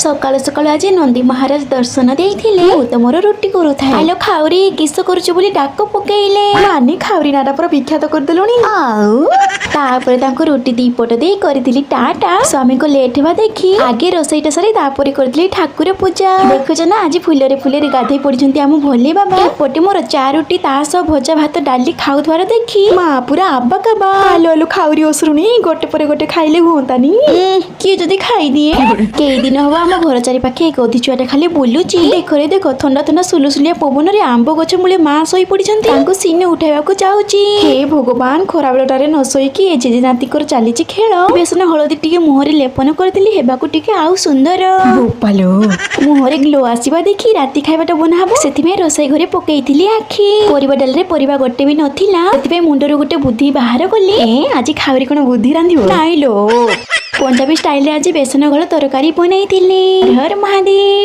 सकाल सकाल आज नंदी महाराज दर्शन देइथिले तो मोर रोटी करूथा आलो खाउरी किस करूछु बोली डाक पकेइले माने खाउरी नाटा पर विख्यात कर देलोनी आउ तापर तांको रोटी दीपट दे करथिली टाटा स्वामी को लेट हेबा देखी आगे रोसईटा सरी तापर करथिली ठाकुर पूजा देखुछ ना आज फुलरे गाधई पड़िछंती हम भोले बाबा एपटे मोर चार रोटी तास भजा भात डाली खाउथवार देखी मां पूरा आबा काबा आलो आलो खाउरी ओसरुनी गोटे पर गोटे खाइले हुंतानी किए जदी खाई दिए कई दिन हवा हम घर चारि पाखे एक अधि छुआटा खाली बुलुची देखरे देख थंडा थंडा सुलुसुलिया पवन रे आंब गछ मूले मां सोई पड़िछंती तांको सीने उठाइबाकू चाहूची हे भगवान खराबेलटारे न सोईकी ए जेजे नातिकर चालीची खेल बेसन हळदी टिके मुहरे लेपन करथिली हेबाकू टिके आउ सुंदर गोपालो मुहरे ग्लो आसीबा देखी राती खाइबाटा बना हबो सेथिमे रोसई घरे पकेइथिली आखी परिबा डाल रे परिबा गोटे भी नथिला सेथिमे मुंडरो गोटे बुद्धि बाहर कली आज खावरी कोन बुद्धि रांधिबो नाइलो पंजाबी स्टाइल रे आज बेसन गळ तरकारी बनाइथिली हर महादेव।